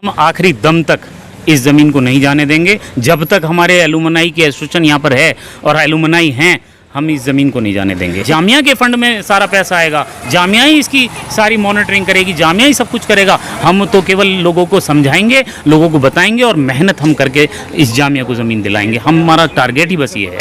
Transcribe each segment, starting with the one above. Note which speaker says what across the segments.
Speaker 1: हम आखिरी दम तक इस ज़मीन को नहीं जाने देंगे। जब तक हमारे एलुमनाई की एसोसिएशन यहाँ पर है और एलुमनाई हैं, हम इस ज़मीन को नहीं जाने देंगे। जामिया के फ़ंड में सारा पैसा आएगा, जामिया ही इसकी सारी मॉनिटरिंग करेगी, जामिया ही सब कुछ करेगा। हम तो केवल लोगों को समझाएंगे, लोगों को बताएंगे और मेहनत हम करके इस जामिया को ज़मीन दिलाएंगे। हमारा टारगेट ही बस ये है।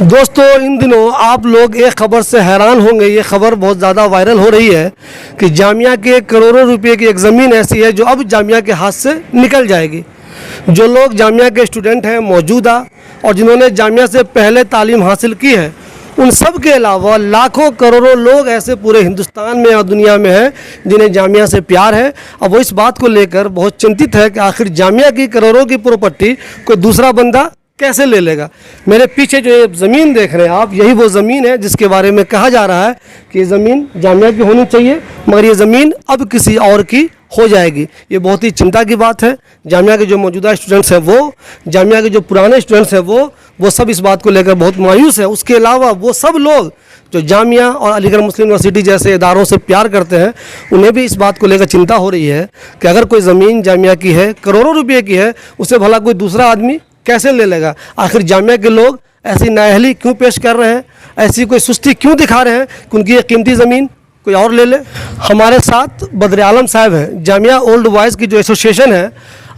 Speaker 2: दोस्तों, इन दिनों आप लोग एक ख़बर से हैरान होंगे। ये ख़बर बहुत ज़्यादा वायरल हो रही है कि जामिया के करोड़ों रुपए की एक ज़मीन ऐसी है जो अब जामिया के हाथ से निकल जाएगी। जो लोग जामिया के स्टूडेंट हैं मौजूदा और जिन्होंने जामिया से पहले तालीम हासिल की है, उन सब के अलावा लाखों करोड़ों लोग ऐसे पूरे हिंदुस्तान में और दुनिया में हैं जिन्हें जामिया से प्यार है। अब वो इस बात को लेकर बहुत चिंतित है कि आखिर जामिया की करोड़ों की प्रॉपर्टी कोई दूसरा बंदा कैसे ले लेगा। मेरे पीछे जो ये ज़मीन देख रहे हैं आप, यही वो ज़मीन है जिसके बारे में कहा जा रहा है कि ये ज़मीन जामिया की होनी चाहिए, मगर ये ज़मीन अब किसी और की हो जाएगी। ये बहुत ही चिंता की बात है। जामिया के जो मौजूदा स्टूडेंट्स हैं वो, जामिया के जो पुराने स्टूडेंट्स हैं वो सब इस बात को लेकर बहुत मायूस है। उसके अलावा वो सब लोग जो जामिया और अलीगढ़ मुस्लिम यूनिवर्सिटी जैसे इदारों से प्यार करते हैं, उन्हें भी इस बात को लेकर चिंता हो रही है कि अगर कोई ज़मीन जामिया की है, करोड़ों रुपये की है, उसे भला कोई दूसरा आदमी कैसे ले लेगा। आखिर जामिया के लोग ऐसी नाअहली क्यों पेश कर रहे हैं, ऐसी कोई सुस्ती क्यों दिखा रहे हैं कि उनकी ये कीमती ज़मीन कोई और ले ले। हमारे साथ बद्र आलम साहब हैं। जामिया ओल्ड बॉयज़ की जो एसोसिएशन है,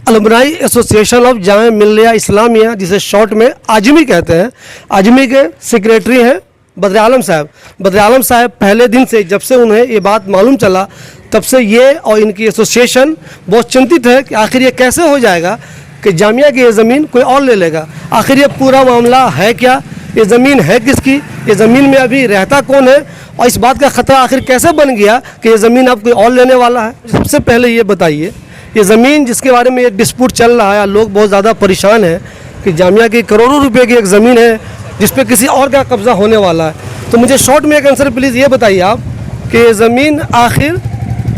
Speaker 2: alumni association of Jamia Millia Islamia, जिसे शॉर्ट में आजमी कहते हैं, आजमी के सेक्रेटरी हैं बद्र आलम साहब। बद्र आलम साहब पहले दिन से, जब से उन्हें ये बात मालूम चला, तब से ये और इनकी एसोसिएशन बहुत चिंतित है कि आखिर ये कैसे हो जाएगा कि जामिया की ये ज़मीन कोई और ले लेगा। आखिर ये पूरा मामला है क्या, ये ज़मीन है किसकी, ये ज़मीन में अभी रहता कौन है, और इस बात का ख़तरा आखिर कैसे बन गया कि ये ज़मीन अब कोई और लेने वाला है। सबसे पहले ये बताइए, ये ज़मीन जिसके बारे में ये डिस्प्यूट चल रहा है, लोग बहुत ज़्यादा परेशान हैं कि जामिया की करोड़ों रुपये की एक ज़मीन है जिस पर किसी और का कब्ज़ा होने वाला है। तो मुझे शॉर्ट में एक आंसर प्लीज़ ये बताइए आप कि ये ज़मीन आखिर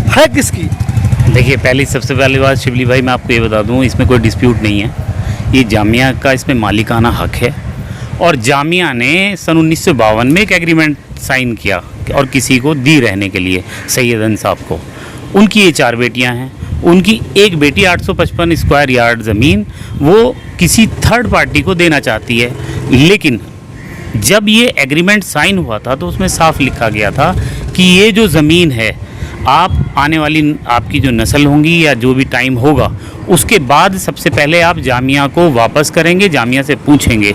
Speaker 2: है किसकी।
Speaker 1: देखिए, सबसे पहली बात शिवली भाई, मैं आपको ये बता दूं, इसमें कोई डिस्प्यूट नहीं है। ये जामिया का इसमें मालिकाना हक है और जामिया ने सन 1952 में एक एग्रीमेंट साइन किया और किसी को दी रहने के लिए, सैयदन साहब को। उनकी ये 4 बेटियां हैं। उनकी एक बेटी 855 स्क्वायर यार्ड ज़मीन वो किसी थर्ड पार्टी को देना चाहती है, लेकिन जब ये एग्रीमेंट साइन हुआ था तो उसमें साफ लिखा गया था कि ये जो ज़मीन है, आप आने वाली आपकी जो नस्ल होंगी या जो भी टाइम होगा, उसके बाद सबसे पहले आप जामिया को वापस करेंगे, जामिया से पूछेंगे,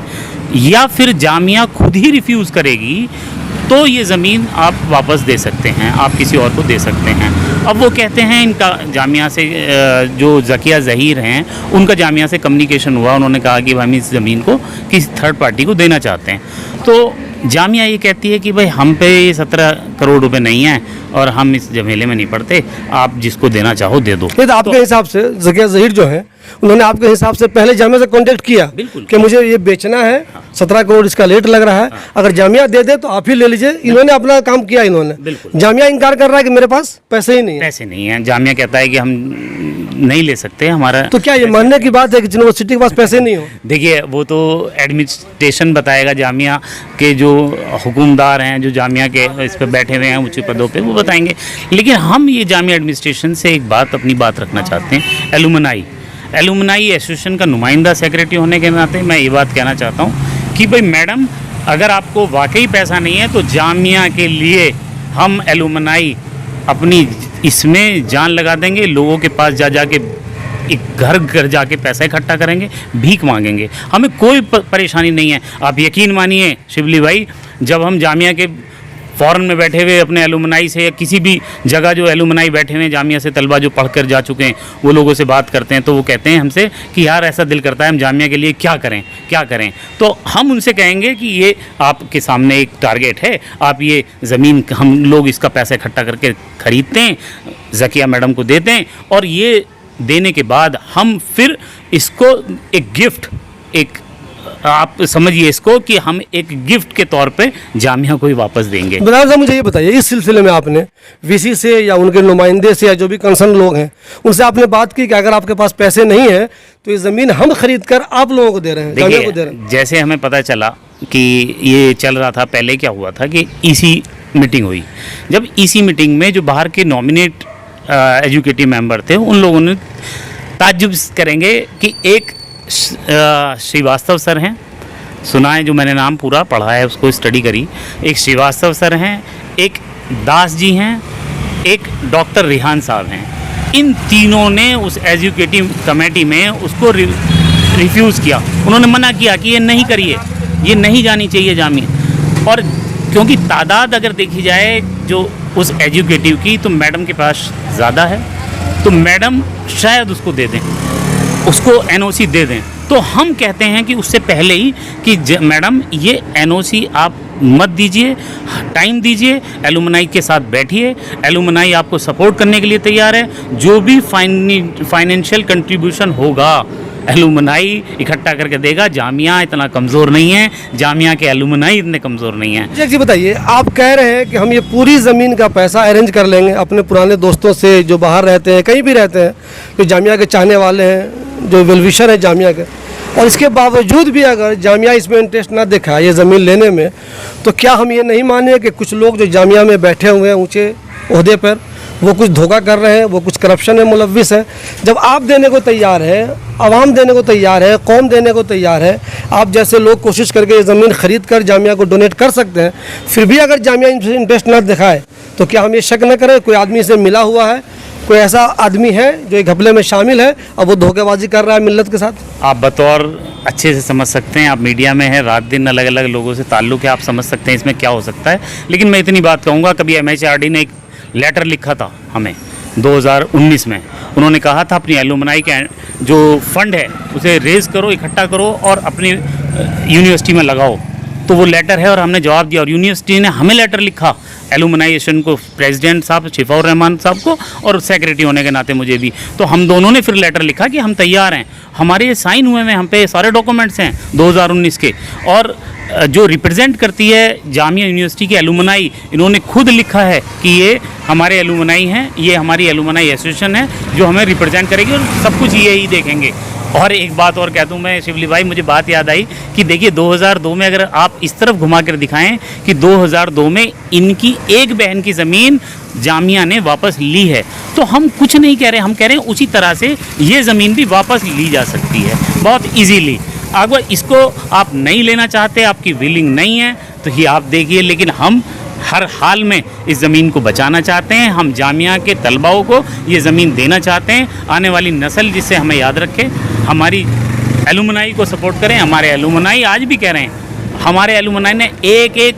Speaker 1: या फिर जामिया खुद ही रिफ्यूज़ करेगी तो ये ज़मीन आप वापस दे सकते हैं, आप किसी और को दे सकते हैं। अब वो कहते हैं, इनका जामिया से जो ज़किया ज़हीर हैं, उनका जामिया से कम्युनिकेशन हुआ, उन्होंने कहा कि हम इस ज़मीन को किसी थर्ड पार्टी को देना चाहते हैं। तो जामिया ये कहती है कि भाई हम पे ये 17 करोड़ रुपए नहीं हैं और हम इस झमेले में नहीं पड़ते, आप जिसको देना चाहो दे दो।
Speaker 2: तो आपके हिसाब से ज़किया ज़हीर जो है, उन्होंने आपके हिसाब से पहले जामिया से कांटेक्ट किया कि मुझे ये बेचना है, 17 करोड़ इसका रेट लग रहा है, अगर जामिया दे दे तो आप ही ले लीजिए। इन्होंने अपना काम किया। इन्होंने, जामिया इनकार कर रहा है कि मेरे पास पैसे ही नहीं है।
Speaker 1: पैसे नहीं है, जामिया कहता है कि हम नहीं ले सकते हमारा।
Speaker 2: तो क्या ये मानने की बात है कि यूनिवर्सिटी के पास पैसे नहीं हो?
Speaker 1: देखिए, वो तो एडमिनिस्ट्रेशन बताएगा, जामिया के जो हुकूमदार हैं, जो जामिया के इस पर बैठे हुए हैं ऊंचे पदों पे, वो बताएंगे। लेकिन हम ये जामिया एडमिनिस्ट्रेशन से एक बात, अपनी बात रखना चाहते हैं। एलुमनाई एसोसिएशन का नुमाइंदा सेक्रेटरी होने के नाते मैं ये बात कहना चाहता हूँ कि भाई मैडम, अगर आपको वाकई पैसा नहीं है तो जामिया के लिए हम एलुमनाई अपनी इसमें जान लगा देंगे, लोगों के पास जा के एक घर जाके पैसा इकट्ठा करेंगे, भीख मांगेंगे, हमें कोई परेशानी नहीं है। आप यकीन मानिए शिवली भाई, जब हम जामिया के फ़ॉरेन में बैठे हुए अपने एलुमनाई से या किसी भी जगह जो एलुमनाई बैठे हुए हैं जामिया से, तलबा जो पढ़ कर जा चुके हैं, वो लोगों से बात करते हैं तो वो कहते हैं हमसे कि यार ऐसा दिल करता है हम जामिया के लिए क्या करें। तो हम उनसे कहेंगे कि ये आपके सामने एक टारगेट है, आप ये ज़मीन, हम लोग इसका पैसा इकट्ठा करके ख़रीदते हैं, ज़किया मैडम को देते हैं, और ये देने के बाद हम फिर इसको एक गिफ्ट, एक आप समझिए इसको कि हम एक गिफ्ट के तौर पे जामिया को ही वापस देंगे।
Speaker 2: बनारस साहब, मुझे ये बताइए, इस सिलसिले में आपने वीसी से या उनके नुमाइंदे से या जो भी कंसर्न लोग हैं उनसे आपने बात की कि अगर आपके पास पैसे नहीं है तो ये ज़मीन हम खरीद कर आप लोगों को दे रहे हैं, जामिया को दे रहे हैं?
Speaker 1: देखिए, जैसे हमें पता चला कि ये चल रहा था, पहले क्या हुआ था कि ईसी मीटिंग हुई। जब ईसी मीटिंग में जो बाहर के नॉमिनेट एजुकेटिव मेंबर थे, उन लोगों ने ताज्जुब करेंगे कि एक श्रीवास्तव सर हैं, सुना है, जो मैंने नाम पूरा पढ़ा है उसको स्टडी करी, एक श्रीवास्तव सर हैं, एक दास जी हैं, एक डॉक्टर रिहान साहब हैं। इन तीनों ने उस एजुकेटिव कमेटी में उसको रिफ्यूज़ किया। उन्होंने मना किया कि ये नहीं करिए, ये नहीं जानी चाहिए जामिया। और क्योंकि तादाद अगर देखी जाए जो उस एजुकेटिव की, तो मैडम के पास ज़्यादा है, तो मैडम शायद उसको दे दें, उसको एनओसी दे दें। तो हम कहते हैं कि उससे पहले ही कि मैडम ये एनओसी आप मत दीजिए, टाइम दीजिए, एलुमनाई के साथ बैठिए, एलुमनाई आपको सपोर्ट करने के लिए तैयार है। जो भी फाइनेंशियल कंट्रीब्यूशन होगा एलुमनाई इकट्ठा करके देगा। जामिया इतना कमज़ोर नहीं है, जामिया के एलुमनाई इतने कमज़ोर नहीं है।
Speaker 2: जी बताइए, आप कह रहे हैं कि हम ये पूरी ज़मीन का पैसा अरेंज कर लेंगे अपने पुराने दोस्तों से जो बाहर रहते हैं, कहीं भी रहते हैं, जो जामिया के चाहने वाले हैं, जो वेलविशर है जामिया के, और इसके बावजूद भी अगर जामिया इसमें इंटरेस्ट ना दिखाए ये ज़मीन लेने में, तो क्या हम ये नहीं माने कि कुछ लोग जो जामिया में बैठे हुए हैं ऊँचे ओहदे पर, वो कुछ धोखा कर रहे हैं, वो कुछ करप्शन में मुलव्विस है? जब आप देने को तैयार है, आवाम देने को तैयार है, कौम देने को तैयार है, आप जैसे लोग कोशिश करके ये ज़मीन ख़रीद कर जामिया को डोनेट कर सकते हैं, फिर भी अगर जामिया इंटरेस्ट ना दिखाए तो क्या हम ये शक न करें कोई आदमी से मिला हुआ है, कोई ऐसा आदमी है जो एक घपले में शामिल है, अब वो धोखेबाजी कर रहा है मिल्लत के साथ? आप
Speaker 1: बतौर अच्छे से समझ सकते हैं, आप मीडिया में हैं, रात दिन अलग अलग लोगों से ताल्लुक़ है, आप समझ सकते हैं इसमें क्या हो सकता है। लेकिन मैं इतनी बात कहूँगा, कभी MHRD ने एक लेटर लिखा था हमें 2019 में, उन्होंने कहा था अपनी एलुमनाई के जो फंड है उसे रेज़ करो, इकट्ठा करो और अपनी यूनिवर्सिटी में लगाओ। तो वो लेटर है और हमने जवाब दिया, और यूनिवर्सिटी ने हमें लेटर लिखा एलुमनाइजेशन को, प्रेसिडेंट साहब शिफाउर रहमान साहब को, और सेक्रेटरी होने के नाते मुझे भी। तो हम दोनों ने फिर लेटर लिखा कि हम तैयार हैं, हमारे साइन हुए हैं, हम पे सारे डॉक्यूमेंट्स हैं 2019 के। और जो रिप्रेजेंट करती है जामिया यूनिवर्सिटी की एलुमनाई, इन्होंने खुद लिखा है कि ये हमारे एलुमनाई हैं, ये हमारी एलुमनाई एसोसिएशन है जो हमें रिप्रेजेंट करेगी, और सब कुछ ये ही देखेंगे। और एक बात और कह दूं मैं शिवली भाई, मुझे बात याद आई कि देखिए 2002 में अगर आप इस तरफ घुमा कर दिखाएं कि 2002 में इनकी एक बहन की ज़मीन जामिया ने वापस ली है, तो हम कुछ नहीं कह रहे, हम कह रहे हैं उसी तरह से ये ज़मीन भी वापस ली जा सकती है बहुत इजीली। अगर इसको आप नहीं लेना चाहते, आपकी विलिंग नहीं है, तो ये आप देखिए। लेकिन हम हर हाल में इस ज़मीन को बचाना चाहते हैं, हम जामिया के तलबाओं को ये ज़मीन देना चाहते हैं, आने वाली नस्ल जिससे हमें याद रखे, हमारी एलुमनाई को सपोर्ट करें। हमारे एलुमनाई आज भी कह रहे हैं, हमारे एलुमनाई ने एक एक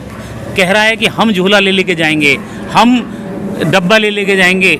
Speaker 1: कह रहा है कि हम झूला ले लेके जाएंगे, हम डब्बा ले लेके जाएंगे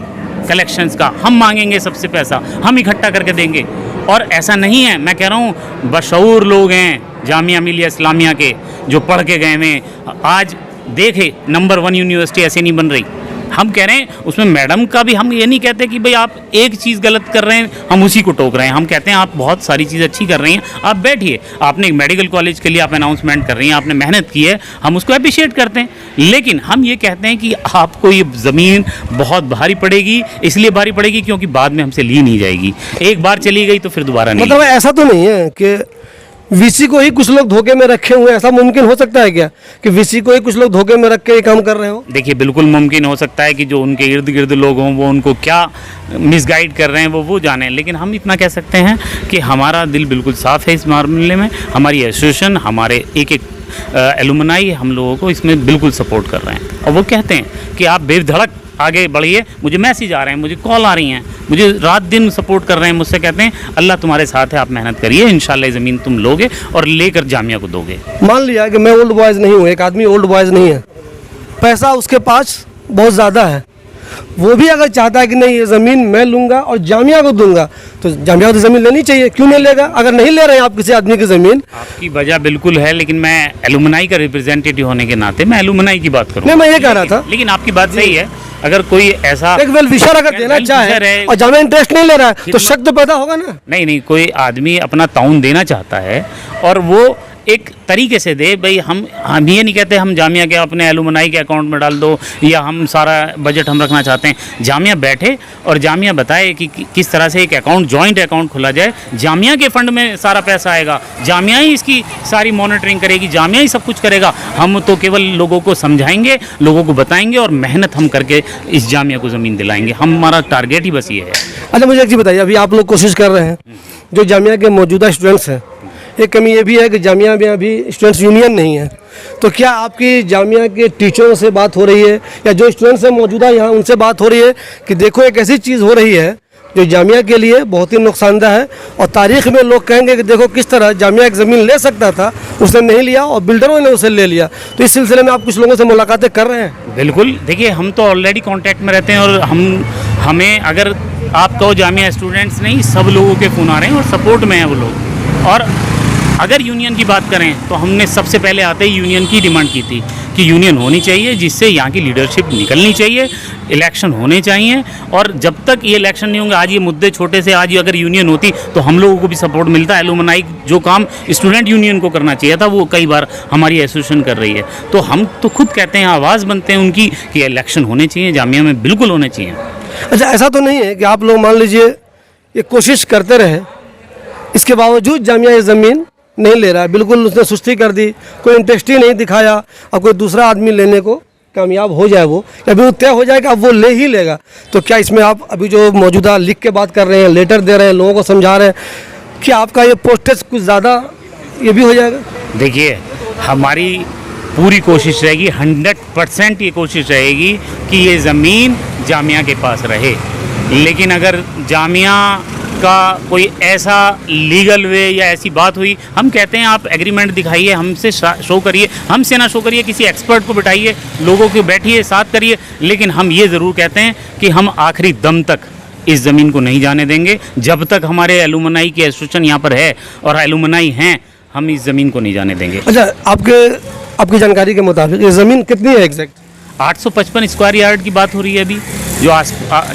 Speaker 1: कलेक्शंस का, हम मांगेंगे सबसे पैसा, हम इकट्ठा करके देंगे। और ऐसा नहीं है, मैं कह रहा हूँ बशऊर लोग हैं जामिया मिलिया इस्लामिया के जो पढ़ के गए हैं, आज देखे नंबर 1 यूनिवर्सिटी ऐसे नहीं बन रही। हम कह रहे हैं उसमें मैडम का भी, हम ये नहीं कहते कि भाई आप एक चीज़ गलत कर रहे हैं हम उसी को टोक रहे हैं, हम कहते हैं आप बहुत सारी चीज़ अच्छी कर रही हैं, आप बैठिए, आपने एक मेडिकल कॉलेज के लिए आप अनाउंसमेंट कर रही हैं, आपने मेहनत की है, हम उसको अप्रिशिएट करते हैं। लेकिन हम ये कहते हैं कि आपको ये ज़मीन बहुत भारी पड़ेगी, इसलिए भारी पड़ेगी क्योंकि बाद में हमसे ली नहीं जाएगी, एक बार चली गई तो फिर दोबारा नहीं।
Speaker 2: मतलब ऐसा तो नहीं है कि वीसी को ही कुछ लोग धोखे में रखे हुए, ऐसा मुमकिन हो सकता है क्या कि वीसी को ही कुछ लोग धोखे में रख के ये काम कर रहे हो?
Speaker 1: देखिए बिल्कुल मुमकिन हो सकता है कि जो उनके इर्द गिर्द लोग हों वो उनको क्या मिसगाइड कर रहे हैं वो जाने। लेकिन हम इतना कह सकते हैं कि हमारा दिल बिल्कुल साफ़ है इस मामले में, हमारी एसोसिएशन, हमारे एक एक एलुमनाई हम लोगों को इसमें बिल्कुल सपोर्ट कर रहे हैं। और वो कहते हैं कि आप बेधड़क आगे बढ़िए, मुझे मैसेज आ रहे हैं, मुझे कॉल आ रही हैं, मुझे रात दिन सपोर्ट कर रहे हैं, मुझसे कहते हैं अल्लाह तुम्हारे साथ है, आप मेहनत करिए, इंशाल्लाह ज़मीन तुम लोगे और लेकर जामिया को दोगे।
Speaker 2: मान लिया कि मैं ओल्ड बॉयज़ नहीं हूँ, एक आदमी ओल्ड बॉयज़ नहीं है, पैसा उसके पास बहुत ज़्यादा है, वो भी अगर चाहता है कि नहीं ये ज़मीन मैं लूँगा और जामिया को दूंगा, तो जामिया को ज़मीन लेनी चाहिए, क्यों नहीं लेगा? अगर नहीं ले रहे हैं आप किसी आदमी की ज़मीन,
Speaker 1: आपकी वजह बिल्कुल है, लेकिन मैं एलुमनाई का रिप्रेजेंटेटिव होने के नाते मैं एलुमनाई की बात करूँ।
Speaker 2: नहीं, मैं ये कह रहा था,
Speaker 1: लेकिन आपकी बात सही है, अगर कोई ऐसा
Speaker 2: एक वेल विशर अगर देना चाहे और जामिया इंटरेस्ट नहीं ले रहा है तो शक तो पैदा होगा ना।
Speaker 1: नहीं, कोई आदमी अपना ताउन देना चाहता है और वो एक तरीके से दे। भाई हम ये नहीं कहते हम जामिया के अपने एलुमनाई के अकाउंट में डाल दो या हम सारा बजट हम रखना चाहते हैं। जामिया बैठे और जामिया बताए कि किस तरह से एक अकाउंट, जॉइंट अकाउंट खोला जाए। जामिया के फंड में सारा पैसा आएगा, जामिया ही इसकी सारी मॉनिटरिंग करेगी, जामिया ही सब कुछ करेगा। हम तो केवल लोगों को समझाएंगे, लोगों को बताएंगे और मेहनत हम करके इस जामिया को ज़मीन दिलाएंगे। हमारा टारगेट ही बस ये है।
Speaker 2: अच्छा, मुझे एक चीज़ बताइए, अभी आप लोग कोशिश कर रहे हैं, जो जामिया के मौजूदा स्टूडेंट्स हैं, एक कमी ये भी है कि जामिया में अभी स्टूडेंट्स यूनियन नहीं है, तो क्या आपकी जामिया के टीचरों से बात हो रही है या जो स्टूडेंट्स हैं मौजूदा यहाँ उनसे बात हो रही है कि देखो एक ऐसी चीज़ हो रही है जो जामिया के लिए बहुत ही नुकसानदेह है और तारीख में लोग कहेंगे कि देखो किस तरह जामिया एक ज़मीन ले सकता था, उसने नहीं लिया और बिल्डरों ने उसे ले लिया। तो इस सिलसिले में आप कुछ लोगों से मुलाकातें कर रहे हैं?
Speaker 1: बिल्कुल, देखिए हम तो ऑलरेडी कांटेक्ट में रहते हैं और हमें अगर आप कहो जामिया स्टूडेंट्स नहीं, सब लोगों के फ़ोन आ रहे हैं और सपोर्ट में हैं वो लोग। और अगर यूनियन की बात करें तो हमने सबसे पहले आते ही यूनियन की डिमांड की थी कि यूनियन होनी चाहिए, जिससे यहाँ की लीडरशिप निकलनी चाहिए, इलेक्शन होने चाहिए। और जब तक ये इलेक्शन नहीं होंगे, आज ये मुद्दे छोटे से, आज अगर यूनियन होती तो हम लोगों को भी सपोर्ट मिलता। एलुमनाई जो काम स्टूडेंट यूनियन को करना चाहिए था वो कई बार हमारी एसोसिएशन कर रही है। तो हम तो खुद कहते हैं, आवाज़ बनते हैं उनकी कि इलेक्शन होने चाहिए, जामिया में बिल्कुल होने चाहिए।
Speaker 2: अच्छा, ऐसा तो नहीं है कि आप लोग मान लीजिए ये कोशिश करते रहे, इसके बावजूद जामिया ये ज़मीन नहीं ले रहा है, बिल्कुल उसने सुस्ती कर दी, कोई इंटरेस्ट ही नहीं दिखाया और कोई दूसरा आदमी लेने को कामयाब हो जाए, वो अभी वो तय हो जाए कि अब वो ले ही लेगा, तो क्या इसमें आप अभी जो मौजूदा लिख के बात कर रहे हैं, लेटर दे रहे हैं, लोगों को समझा रहे हैं, क्या आपका ये पोस्टेज कुछ ज़्यादा ये भी हो जाएगा?
Speaker 1: देखिए, हमारी पूरी कोशिश रहेगी, 100% ये कोशिश रहेगी कि ये ज़मीन जामिया के पास रहे। लेकिन अगर जामिया का कोई ऐसा लीगल वे या ऐसी बात हुई, हम कहते हैं आप एग्रीमेंट दिखाइए, हमसे शो करिए, हमसे ना शो करिए, किसी एक्सपर्ट को बिठाइए, लोगों को बैठिए, साथ करिए। लेकिन हम ये ज़रूर कहते हैं कि हम आखिरी दम तक इस ज़मीन को नहीं जाने देंगे। जब तक हमारे एलुमनाई की एसोसिएशन यहाँ पर है और एलुमनाई हैं, हम इस ज़मीन को नहीं जाने देंगे।
Speaker 2: अच्छा, आपकी जानकारी के मुताबिक ये ज़मीन कितनी है एग्जैक्ट?
Speaker 1: 855 स्क्वायर यार्ड की बात हो रही है अभी, जो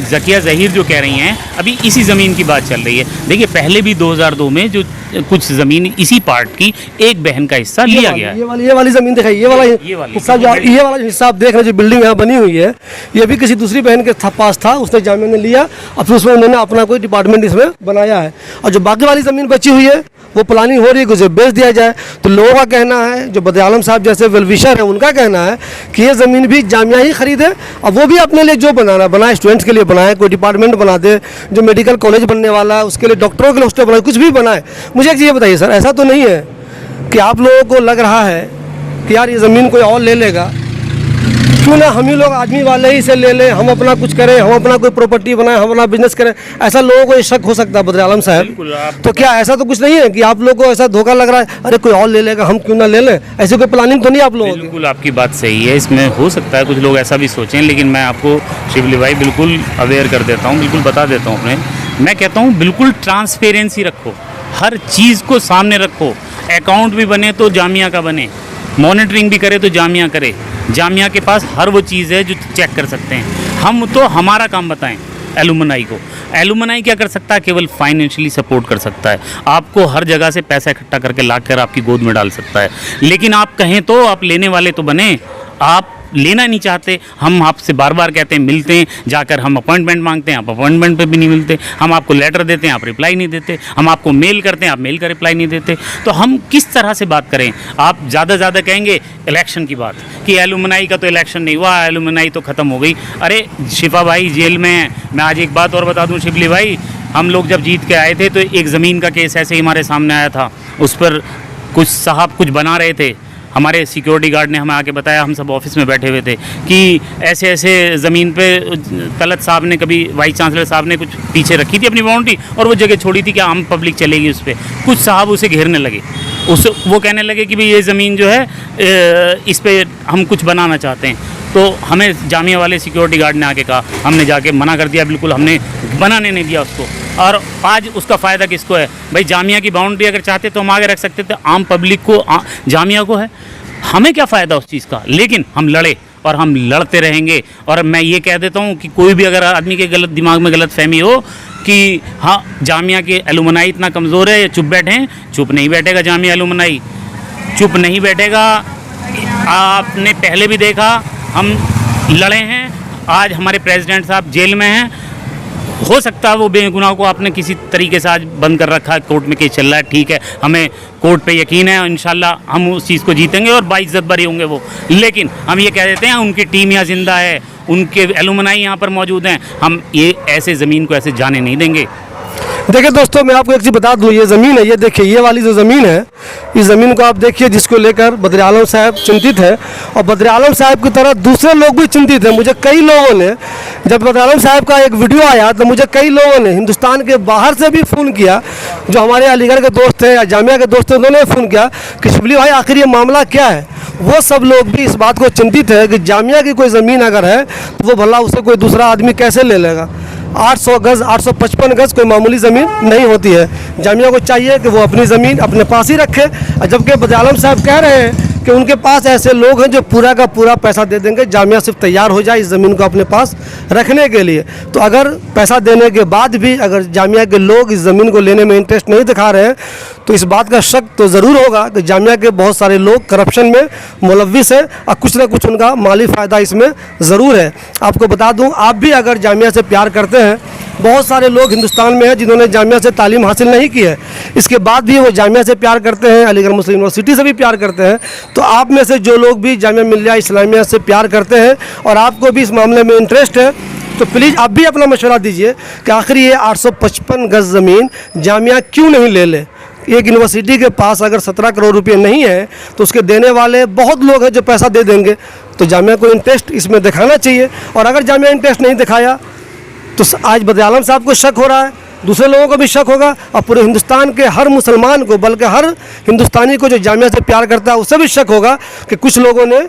Speaker 1: ज़किया ज़हीर जो कह रही हैं, अभी इसी ज़मीन की बात चल रही है। देखिए, पहले भी 2002 में जो कुछ ज़मीन इसी पार्ट की एक बहन का हिस्सा लिया गया है।
Speaker 2: ये वाली ज़मीन दिखाई, ये वाला हिस्सा, जो ये वाला हिस्सा आप देख रहे हैं, जो बिल्डिंग यहाँ बनी हुई है, ये भी किसी दूसरी बहन के पास था, उसने जामिया ने लिया और फिर उसमें उन्होंने अपना कोई डिपार्टमेंट इसमें बनाया है। और जो बाकी वाली ज़मीन बची हुई है वो प्लानिंग हो रही है कि उसे बेच दिया जाए। तो लोगों का कहना है, जो बदर आलम साहब जैसे वेलविशर है, उनका कहना है कि ये ज़मीन भी जामिया ही खरीदे और वो भी अपने लिए जो बनाना बनाए, स्टूडेंट्स के लिए बनाए, कोई डिपार्टमेंट बना दे, जो मेडिकल कॉलेज बनने वाला है उसके लिए, डॉक्टरों के लिए हॉस्टल बनाए, कुछ भी बनाए। मुझे एक चीज़ बताइए सर, ऐसा तो नहीं है कि आप लोगों को लग रहा है कि यार ये ज़मीन कोई और ले लेगा, क्यों ना हम ही लोग आदमी वाले ही से ले लें, हम अपना कुछ करें, हम अपना कोई प्रॉपर्टी बनाएं, हम अपना बिजनेस करें? ऐसा लोगों को ये शक हो सकता है बदर आलम साहब। तो क्या ऐसा तो कुछ नहीं है कि आप लोगों को ऐसा धोखा लग रहा है, अरे कोई और ले लेगा, हम क्यों ना ले लें? ऐसी कोई प्लानिंग तो नहीं आप लोगों की?
Speaker 1: बिल्कुल, आपकी बात सही है, इसमें हो सकता है कुछ लोग ऐसा भी सोचें, लेकिन मैं आपको शिवली भाई बिल्कुल अवेयर कर देता हूँ, बिल्कुल बता देता हूँ अपने। मैं कहता हूँ बिल्कुल ट्रांसपेरेंसी रखो, हर चीज़ को सामने रखो। अकाउंट भी बने तो जामिया का बने, मॉनिटरिंग भी करे तो जामिया करे। जामिया के पास हर वो चीज़ है जो चेक कर सकते हैं। हम तो हमारा काम बताएं एलुमनाई को। एलुमनाई क्या कर सकता है? केवल फाइनेंशियली सपोर्ट कर सकता है, आपको हर जगह से पैसा इकट्ठा करके लाकर आपकी गोद में डाल सकता है। लेकिन आप कहें तो आप लेने वाले तो बने, आप लेना नहीं चाहते। हम आपसे बार बार कहते हैं, मिलते हैं, जाकर हम अपॉइंटमेंट मांगते हैं, आप अपॉइंटमेंट पे भी नहीं मिलते। हम आपको लेटर देते हैं, आप रिप्लाई नहीं देते। हम आपको मेल करते हैं, आप मेल का रिप्लाई नहीं देते। तो हम किस तरह से बात करें? आप ज़्यादा कहेंगे इलेक्शन की बात कि एलुमनाई का तो इलेक्शन नहीं हुआ, एलुमनाई तो ख़त्म हो गई। अरे शिफा भाई जेल में है। मैं आज एक बात और बता दूँ शिबली भाई, हम लोग जब जीत के आए थे तो एक ज़मीन का केस ऐसे ही हमारे सामने आया था। उस पर कुछ साहब कुछ बना रहे थे, हमारे सिक्योरिटी गार्ड ने हमें आके बताया, हम सब ऑफिस में बैठे हुए थे, कि ऐसे ऐसे ज़मीन पे तलत साहब ने, कभी वाइस चांसलर साहब ने कुछ पीछे रखी थी अपनी बाउंड्री और वो जगह छोड़ी थी कि आम पब्लिक चलेगी उस पर। कुछ साहब उसे घेरने लगे, वो कहने लगे कि भाई ये ज़मीन जो है इस पर हम कुछ बनाना चाहते हैं। तो हमें जामिया वाले सिक्योरिटी गार्ड ने आके कहा, हमने जाके मना कर दिया, बिल्कुल हमने बनाने नहीं दिया उसको। और आज उसका फ़ायदा किसको है? भाई जामिया की बाउंड्री अगर चाहते तो हम आगे रख सकते थे, आम पब्लिक को, जामिया को है, हमें क्या फ़ायदा उस चीज़ का? लेकिन हम लड़े और हम लड़ते रहेंगे। और मैं ये कह देता हूँ कि कोई भी अगर आदमी के गलत दिमाग में गलत फहमी हो कि हाँ जामिया के एलुमनाई इतना कमज़ोर है या चुप बैठे हैं, चुप नहीं बैठेगा जामिया एलुमनाई। चुप नहीं बैठेगा। आपने पहले भी देखा, हम लड़े हैं, आज हमारे प्रेसिडेंट साहब जेल में हैं। हो सकता है वो बेगुनाह को आपने किसी तरीके से आज बंद कर रखा है, कोर्ट में केस चल रहा है, ठीक है, हमें कोर्ट पे यकीन है, इंशाल्लाह हम उस चीज़ को जीतेंगे और बाइज्जत बरी होंगे वो। लेकिन हम ये कह देते हैं उनकी टीम यहाँ जिंदा है, उनके एलुमनाई यहाँ पर मौजूद हैं, हम ये ऐसे ज़मीन को ऐसे जाने नहीं देंगे।
Speaker 2: देखिए दोस्तों, मैं आपको एक चीज़ बता दूं, ये ज़मीन है, ये देखिए, ये वाली जो ज़मीन है, इस ज़मीन को आप देखिए, जिसको लेकर बद्र आलम साहब चिंतित है और बद्र आलम साहब की तरह दूसरे लोग भी चिंतित हैं। मुझे कई लोगों ने, जब बद्र आलम साहब का एक वीडियो आया तो मुझे कई लोगों ने हिंदुस्तान के बाहर से भी फ़ोन किया, जो हमारे अलीगढ़ के दोस्त हैं या जामिया के दोस्त हैं, उन्होंने फ़ोन किया कि शिबली भाई आखिर ये मामला क्या है। वो सब लोग भी इस बात को चिंतित है कि जामिया की कोई ज़मीन अगर है तो वो भला उसे कोई दूसरा आदमी कैसे ले लेगा। 800 गज़ 855 गज़ कोई मामूली ज़मीन नहीं होती है। जामिया को चाहिए कि वो अपनी ज़मीन अपने पास ही रखे, जबकि बद्र आलम साहब कह रहे हैं कि उनके पास ऐसे लोग हैं जो पूरा का पूरा पैसा दे देंगे, जामिया सिर्फ तैयार हो जाए इस ज़मीन को अपने पास रखने के लिए। तो अगर पैसा देने के बाद भी अगर जामिया के लोग इस ज़मीन को लेने में इंटरेस्ट नहीं दिखा रहे हैं तो इस बात का शक तो ज़रूर होगा कि जामिया के बहुत सारे लोग करप्शन में मुलव्विस हैं और कुछ ना कुछ उनका माली फ़ायदा इसमें ज़रूर है। आपको बता दूँ, आप भी अगर जामिया से प्यार करते हैं, बहुत सारे लोग हिंदुस्तान में हैं जिन्होंने जामिया से तालीम हासिल नहीं की है, इसके बाद भी वो जामिया से प्यार करते हैं, अलीगढ़ मुस्लिम यूनिवर्सिटी से भी प्यार करते हैं। तो आप में से जो लोग भी जामिया मिल्लिया इस्लामिया से प्यार करते हैं और आपको भी इस मामले में इंटरेस्ट है, तो प्लीज़ आप भी अपना मशवरा दीजिए कि आखिर ये 855 गज़ ज़मीन जामिया क्यों नहीं ले ले। एक यूनिवर्सिटी के पास अगर 17 करोड़ रुपए नहीं है तो उसके देने वाले बहुत लोग हैं जो पैसा दे देंगे, तो जामिया को इंटरेस्ट इसमें दिखाना चाहिए। और अगर जामिया इंटरेस्ट नहीं दिखाया तो आज बद्र आलम साहब को शक हो रहा है, दूसरे लोगों को भी शक होगा और पूरे हिंदुस्तान के हर मुसलमान को, बल्कि हर हिंदुस्तानी को जो जामिया से प्यार करता है उसे भी शक होगा कि कुछ लोगों ने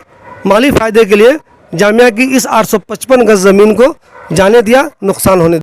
Speaker 2: माली फ़ायदे के लिए जामिया की इस 855 गज़ ज़मीन को जाने दिया, नुकसान होने दिया।